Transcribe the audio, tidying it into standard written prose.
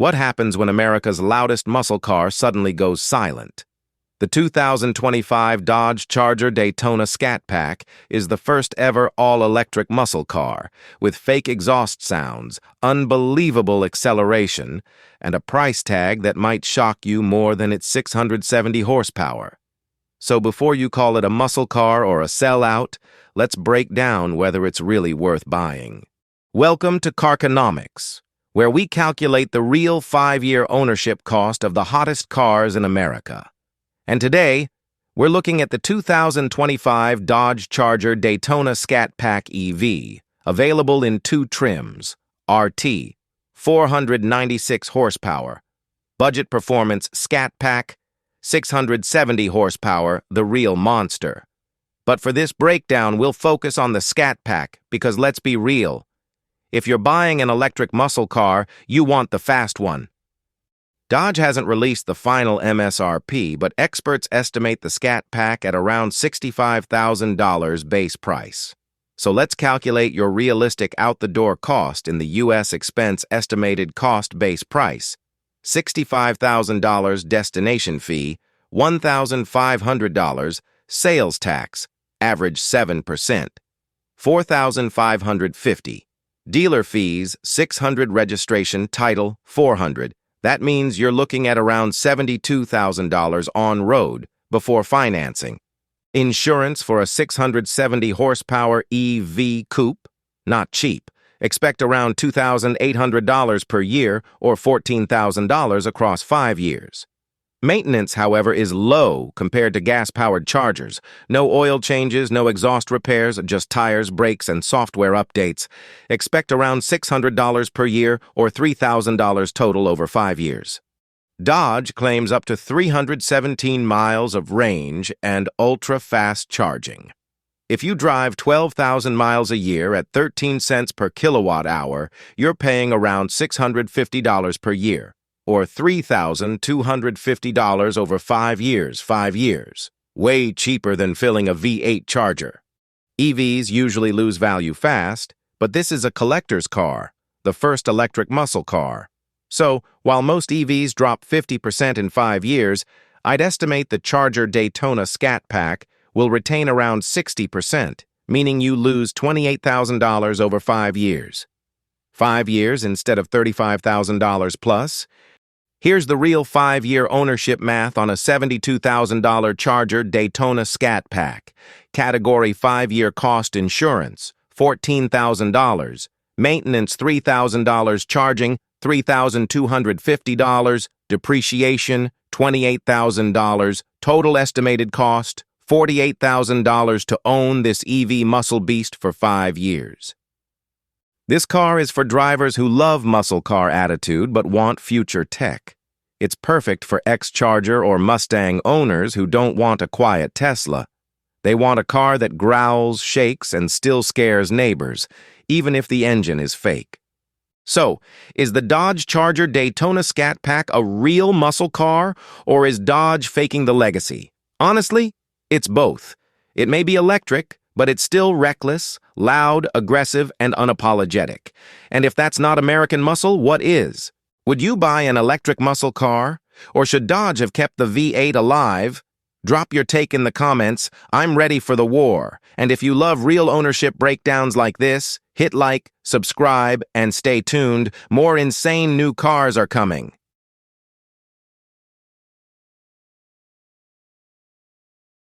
What happens when America's loudest muscle car suddenly goes silent? The 2025 Dodge Charger Daytona Scat Pack is the first ever all-electric muscle car, with fake exhaust sounds, unbelievable acceleration, and a price tag that might shock you more than its 670 horsepower. So before you call it a muscle car or a sellout, let's break down whether it's really worth buying. Welcome to Carconomics, where we calculate the real 5-year ownership cost of the hottest cars in America. And today, we're looking at the 2025 Dodge Charger Daytona Scat Pack EV, available in 2 trims: RT, 496 horsepower, Budget Performance Scat Pack, 670 horsepower, the real monster. But for this breakdown, we'll focus on the Scat Pack because let's be real. If you're buying an electric muscle car, you want the fast one. Dodge hasn't released the final MSRP, but experts estimate the Scat Pack at around $65,000 base price. So let's calculate your realistic out-the-door cost in the U.S. expense estimated cost base price. $65,000 destination fee, $1,500 sales tax, average 7%, $4,550. Dealer fees, $600 registration, title, $400. That means you're looking at around $72,000 on road before financing. Insurance for a 670 horsepower EV coupe? Not cheap. Expect around $2,800 per year or $14,000 across 5 years. Maintenance, however, is low compared to gas-powered Chargers. No oil changes, no exhaust repairs, just tires, brakes, and software updates. Expect around $600 per year or $3,000 total over 5 years. Dodge claims up to 317 miles of range and ultra-fast charging. If you drive 12,000 miles a year at 13 cents per kilowatt hour, you're paying around $650 per year, or $3,250 over 5 years. Way cheaper than filling a V8 Charger. EVs usually lose value fast, but this is a collector's car, the first electric muscle car. So, while most EVs drop 50% in 5 years, I'd estimate the Charger Daytona Scat Pack will retain around 60%, meaning you lose $28,000 over 5 years. 5 years instead of $35,000 plus. Here's the real 5-year ownership math on a $72,000 Charger Daytona Scat Pack. Category 5-year cost insurance, $14,000. Maintenance, $3,000. Charging, $3,250. Depreciation, $28,000. Total estimated cost, $48,000 to own this EV muscle beast for 5 years. This car is for drivers who love muscle car attitude but want future tech. It's perfect for ex-Charger or Mustang owners who don't want a quiet Tesla. They want a car that growls, shakes, and still scares neighbors, even if the engine is fake. So, is the Dodge Charger Daytona Scat Pack a real muscle car, or is Dodge faking the legacy? Honestly, it's both. It may be electric, but it's still reckless, loud, aggressive, and unapologetic. And if that's not American muscle, what is? Would you buy an electric muscle car? Or should Dodge have kept the V8 alive? Drop your take in the comments. I'm ready for the war. And if you love real ownership breakdowns like this, hit like, subscribe, and stay tuned. More insane new cars are coming.